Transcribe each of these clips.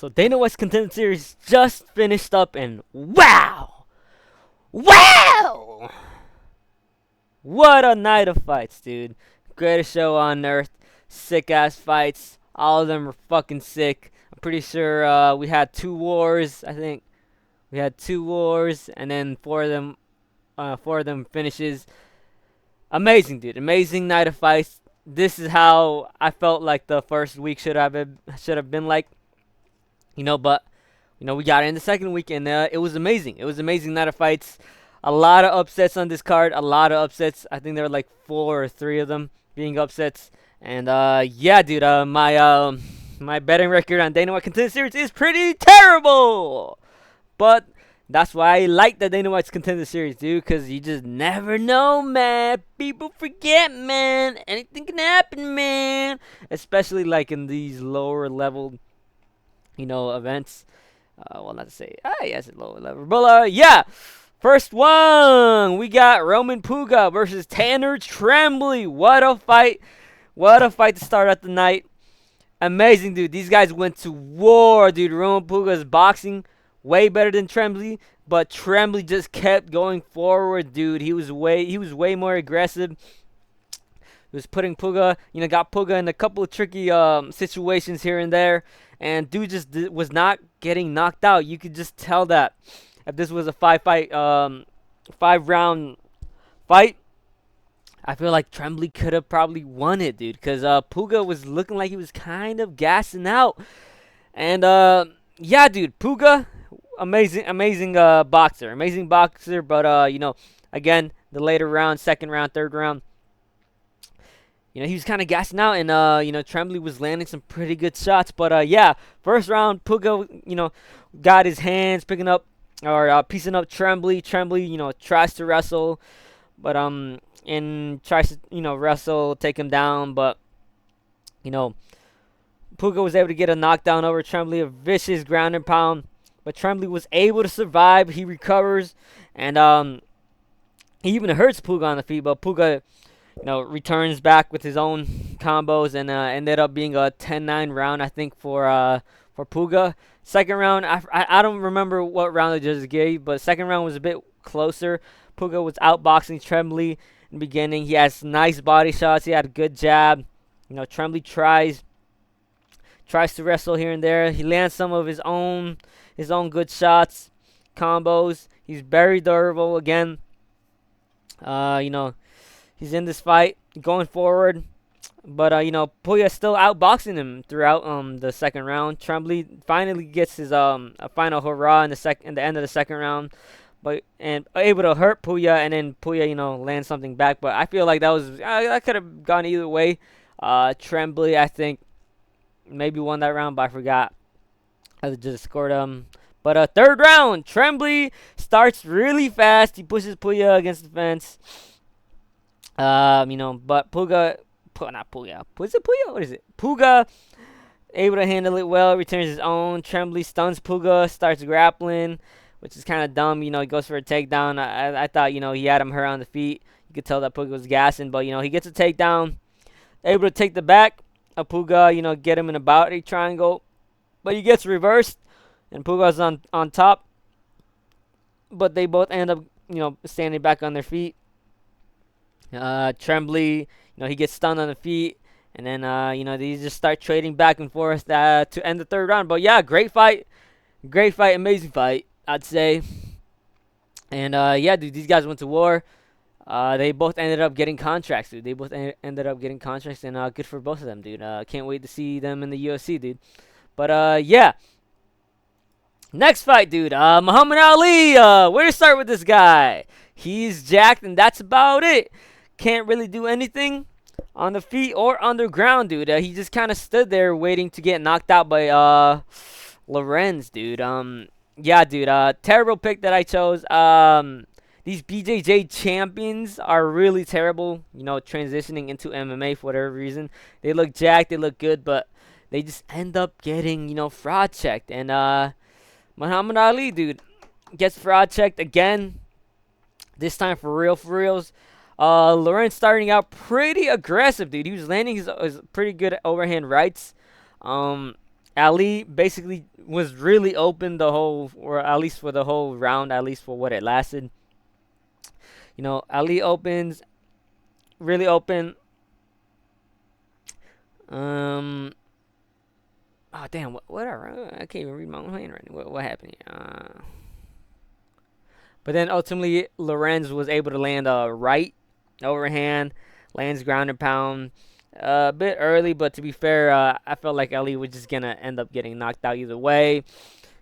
So Dana White's Contender Series just finished up, and wow! Wow! What a night of fights, dude. Greatest show on earth. Sick ass fights. All of them were fucking sick. I'm pretty sure we had 2 wars. I think we had 2 wars, and then four of them finishes. Amazing, dude. Amazing night of fights. This is how I felt like the first week should have been like. But we got in the second week, and it was amazing. It was amazing night of fights. A lot of upsets on this card. A lot of upsets. I think there were like 4 or 3 of them being upsets. And yeah, dude. My betting record on Dana White Contender Series is pretty terrible. But that's why I like the Dana White's Contender Series, dude. Because you just never know, man. People forget, man. Anything can happen, man. Especially like in these lower level events. Well, not to say, yes, at lower level. But, yeah. First one, we got Roman Puga versus Tanner Trembly. What a fight. What a fight to start out the night. Amazing, dude. These guys went to war, dude. Roman Puga's boxing way better than Trembly, but Trembly just kept going forward, dude. He was way more aggressive. He was putting Puga, got Puga in a couple of tricky situations here and there. And dude just was not getting knocked out. You could just tell that if this was a 5-round fight, I feel like Trembly could have probably won it, dude. Because Puga was looking like he was kind of gassing out. And yeah, dude, Puga, amazing boxer. Amazing boxer. But, again, the later round, second round, third round, he was kind of gassing out, and, Trembly was landing some pretty good shots. But, yeah, first round, Puga, got his hands piecing up Trembly. Trembly, tries to wrestle, but, and tries to, wrestle, take him down. But, Puga was able to get a knockdown over Trembly, a vicious ground and pound. But Trembly was able to survive. He recovers, and, he even hurts Puga on the feet, but Puga returns back with his own combos, and ended up being a 10-9 round, I think, for Puga. Second round, I don't remember what round the judges gave, but second round was a bit closer. Puga was outboxing Trembly in the beginning. He has nice body shots. He had a good jab. Trembly tries to wrestle here and there. He lands some of his own good shots, combos. He's very durable again. He's in this fight, going forward. But, Puya still outboxing him throughout the second round. Trembly finally gets his a final hurrah in the end of the second round. And able to hurt Puya, and then Puya, lands something back. But I feel like that could have gone either way. Trembly, I think, maybe won that round, but I forgot. I just scored But third round, Trembly starts really fast. He pushes Puya against the fence. But Puga, not Puya. Is it Puya? What is it? Puga, able to handle it well, returns his own. Trembly stuns Puga, starts grappling, which is kind of dumb. He goes for a takedown. I thought, he had him hurt on the feet. You could tell that Puga was gassing, but, he gets a takedown. Able to take the back of Puga, get him in a boundary triangle. But he gets reversed, and Puga's on top. But they both end up, standing back on their feet. Trembly, he gets stunned on the feet, and then they just start trading back and forth to end the third round. But yeah, great fight, amazing fight, I'd say. And yeah, dude, these guys went to war. They both ended up getting contracts, dude. They both ended up getting contracts, and good for both of them, dude. Can't wait to see them in the UFC, dude. But yeah. Next fight, dude. Muhammad Ali. Where to start with this guy? He's jacked, and that's about it. Can't really do anything on the feet or underground, dude. He just kind of stood there waiting to get knocked out by Lorenz, dude. Yeah, dude. Terrible pick that I chose. These BJJ champions are really terrible, transitioning into MMA for whatever reason. They look jacked, they look good, but they just end up getting, fraud checked. And Muhammad Ali, dude, gets fraud checked again. This time for reals. Lorenz starting out pretty aggressive, dude. He was landing his pretty good overhand rights. Ali basically was really open the whole, or at least for the whole round, at least for what it lasted. Ali opens really open. Um. Oh damn! Whatever. I can't even read my own handwriting. What happened here? But then ultimately, Lorenz was able to land a right overhand, lands ground and pound. A bit early, but to be fair, I felt like Ali was just gonna end up getting knocked out either way.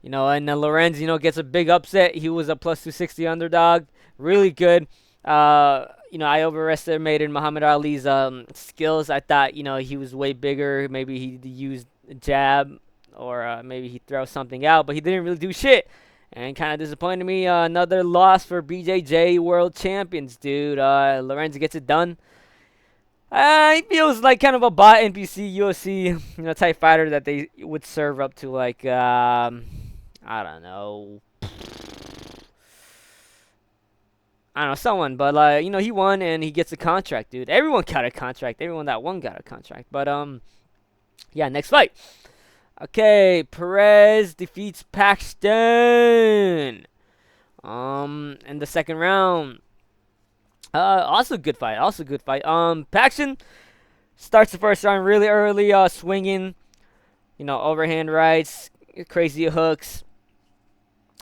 And then Lorenz, gets a big upset. He was a plus 260 underdog. Really good. I overestimated Muhammad Ali's skills. I thought, he was way bigger. Maybe he used a jab, or maybe he throw something out, but he didn't really do shit. And kind of disappointed me. Another loss for BJJ World Champions, dude. Lorenz gets it done. He feels like kind of a bot NPC UFC, type fighter that they would serve up to, like, I don't know. Someone, but he won and he gets a contract, dude. Everyone got a contract. Everyone that won got a contract. But yeah, next fight. Okay, Perez defeats Paxton. In the second round. Also good fight. Paxton starts the first round really early, swinging, overhand rights, crazy hooks,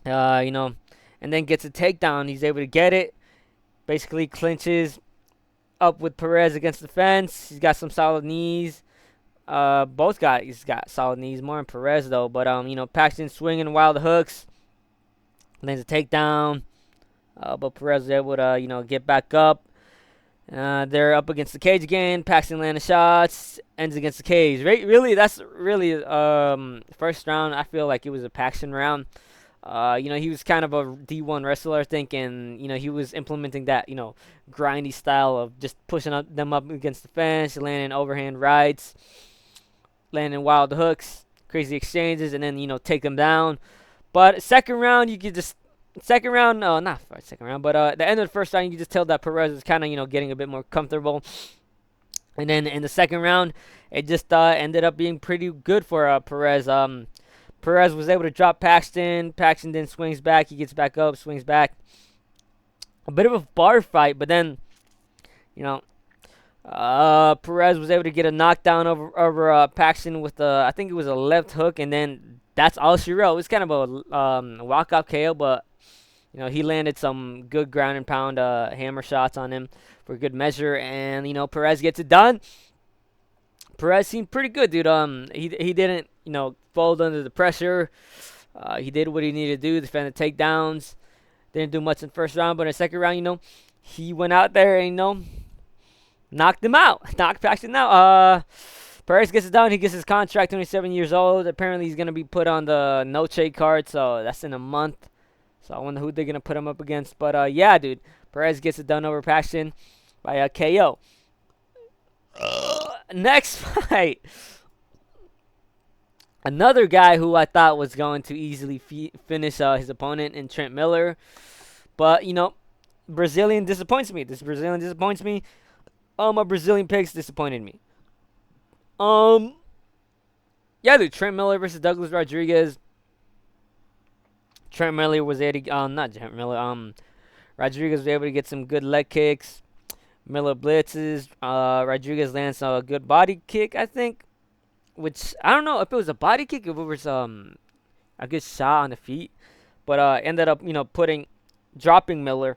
and then gets a takedown. He's able to get it. Basically clinches up with Perez against the fence. He's got some solid knees. He's got solid knees. More in Perez though. But Paxton swinging wild hooks, lands a takedown. But Perez was able to get back up. They're up against the cage again. Paxton landing shots, ends against the cage. Really, that's really first round. I feel like it was a Paxton round. He was kind of a D1 wrestler, I think, and he was implementing that grindy style of just pushing them up against the fence, landing overhand rights, landing wild hooks, crazy exchanges, and then take them down. But second round, you could just not second round, but the end of the first round, you could just tell that Perez was kind of getting a bit more comfortable. And then in the second round, it just ended up being pretty good for Perez. Perez was able to drop Paxton. Paxton then swings back. He gets back up, swings back. A bit of a bar fight, but then, Perez was able to get a knockdown over Paxton with I think it was a left hook, and then that's all she wrote. It was kind of a walkout KO, but he landed some good ground and pound hammer shots on him for good measure, and Perez gets it done. Perez seemed pretty good, dude. He didn't fold under the pressure. He did what he needed to do, defend the takedowns. Didn't do much in the first round, but in the second round, he went out there and knocked him out, knocked Paxton out. Perez gets it done. He gets his contract. 27 years old. Apparently, he's gonna be put on the no trade card, so that's in a month. So I wonder who they're gonna put him up against. But yeah, dude, Perez gets it done over Paxton by KO. Next fight. Another guy who I thought was going to easily finish his opponent in Trent Miller. But, Brazilian disappoints me. My Brazilian picks disappointed me. Yeah, dude, Trent Miller versus Douglas Rodriguez. Trent Miller was able to, not Trent Miller, Rodriguez was able to get some good leg kicks. Miller blitzes. Rodriguez lands a good body kick, I think. Which, I don't know if it was a body kick, if it was a good shot on the feet. But ended up, dropping Miller.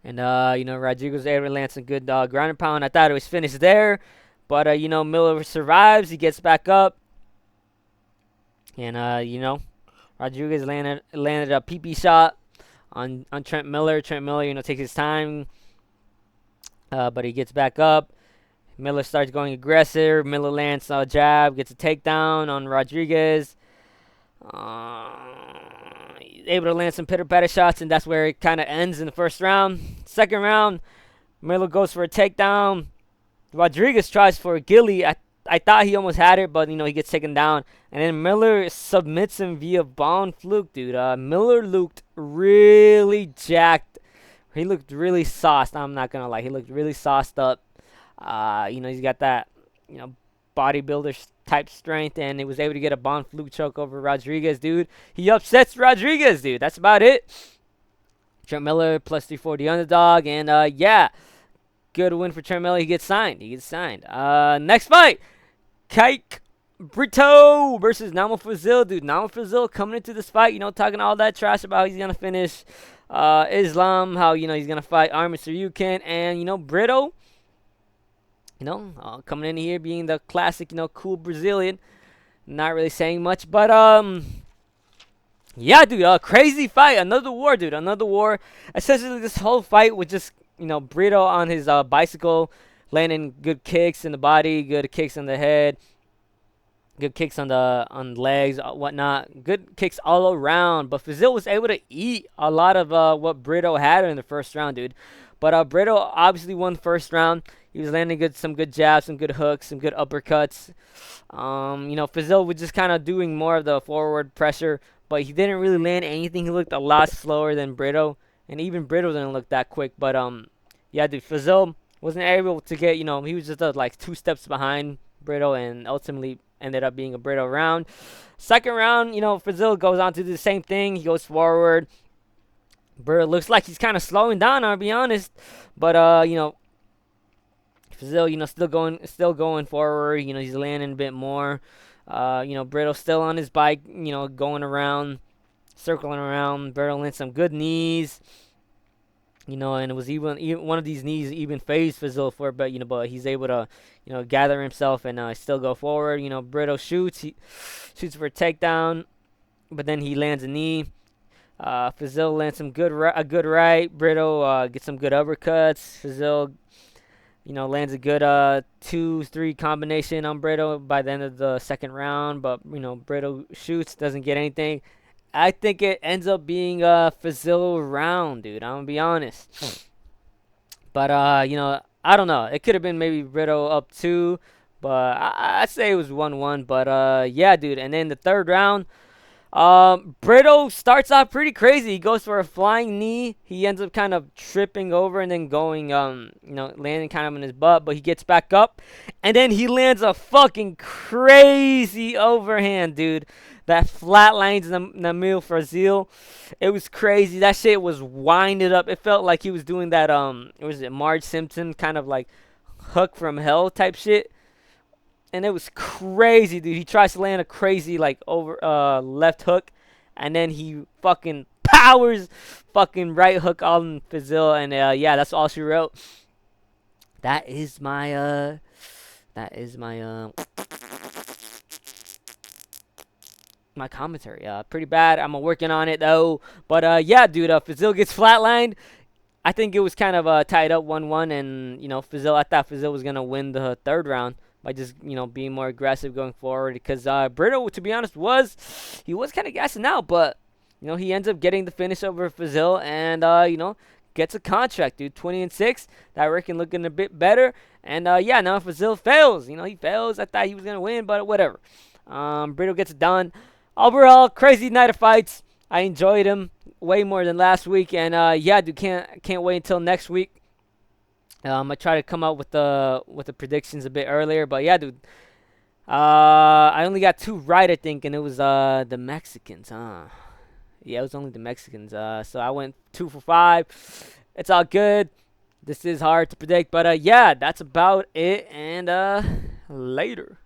And, Rodriguez was able to land some good ground and pound. I thought it was finished there. But, Miller survives. He gets back up. And, Rodriguez landed a PP shot on Trent Miller. Trent Miller, takes his time. But he gets back up. Miller starts going aggressive. Miller lands a jab, gets a takedown on Rodriguez. He's able to land some pitter-patter shots, and that's where it kind of ends in the first round. Second round, Miller goes for a takedown. Rodriguez tries for a ghillie. I thought he almost had it, but, he gets taken down. And then Miller submits him via Von Fluke, dude. Miller looked really jacked. He looked really sauced. I'm not going to lie. He looked really sauced up. He's got that, bodybuilder type strength, and he was able to get a Bon fluke choke over Rodriguez, dude. He upsets Rodriguez, dude. That's about it. Trent Miller plus 340 underdog, and yeah, good win for Trent Miller. He gets signed. Next fight, Kike Brito versus Namo Fazil, dude. Namo Fazil coming into this fight, talking all that trash about how he's gonna finish Islam, how he's gonna fight Armin Saryukin, and Brito, coming in here being the classic, cool Brazilian, not really saying much, but yeah, dude, crazy fight, another war, dude, another war. Essentially, this whole fight was just Brito on his bicycle, landing good kicks in the body, good kicks in the head. Good kicks on the legs, whatnot. Good kicks all around. But Fazil was able to eat a lot of what Brito had in the first round, dude. But Brito obviously won the first round. He was landing some good jabs, some good hooks, some good uppercuts. Fazil was just kind of doing more of the forward pressure, but he didn't really land anything. He looked a lot slower than Brito, and even Brito didn't look that quick. But yeah, dude, Fazil wasn't able to get. He was just like 2 steps behind Brito, and ultimately ended up being a Brito round. Second round, Fazil goes on to do the same thing. He goes forward. Brito looks like he's kind of slowing down, I'll be honest. But Fazil, still going forward. He's landing a bit more. Brito still on his bike. Going around, circling around. Brito landed some good knees. And it was even one of these knees even phased Fazil for, but but he's able to, gather himself and still go forward. Brito shoots for a takedown, but then he lands a knee. Fazil lands a good right. Brito gets some good uppercuts. Fazil, lands a good 2-3 combination on Brito by the end of the second round, but Brito shoots, doesn't get anything. I think it ends up being a Fazil round, dude. I'm gonna be honest. But I don't know. It could have been maybe Brito up 2, but I'd say it was 1-1. But yeah, dude. And then the third round, Brito starts off pretty crazy. He goes for a flying knee. He ends up kind of tripping over and then going, landing kind of in his butt. But he gets back up, and then he lands a fucking crazy overhand, dude. That flatlines Namil Fazil. It was crazy. That shit was winded up. It felt like he was doing that, was it Marge Simpson kind of like hook from hell type shit. And it was crazy, dude. He tries to land a crazy like over left hook, and then he fucking powers fucking right hook on Fazil, and yeah, that's all she wrote. That is my my commentary. Pretty bad. I'm working on it though. But yeah, dude, Fazil gets flatlined. I think it was kind of tied up 1-1, and I thought Fazil was gonna win the third round by just being more aggressive going forward, because Brito, to be honest, was kind of gassing out, but he ends up getting the finish over Fazil, and gets a contract, dude. 20-6. That record looking a bit better, and yeah, now Fazil fails. He fails. I thought he was gonna win, but whatever. Brito gets it done. Overall, crazy night of fights. I enjoyed him way more than last week, and yeah, dude, can't wait until next week. I try to come up with the predictions a bit earlier, but yeah, dude. I only got 2 right, I think, and it was the Mexicans. Yeah, it was only the Mexicans. So I went 2 for 5. It's all good. This is hard to predict, but yeah, that's about it, and later.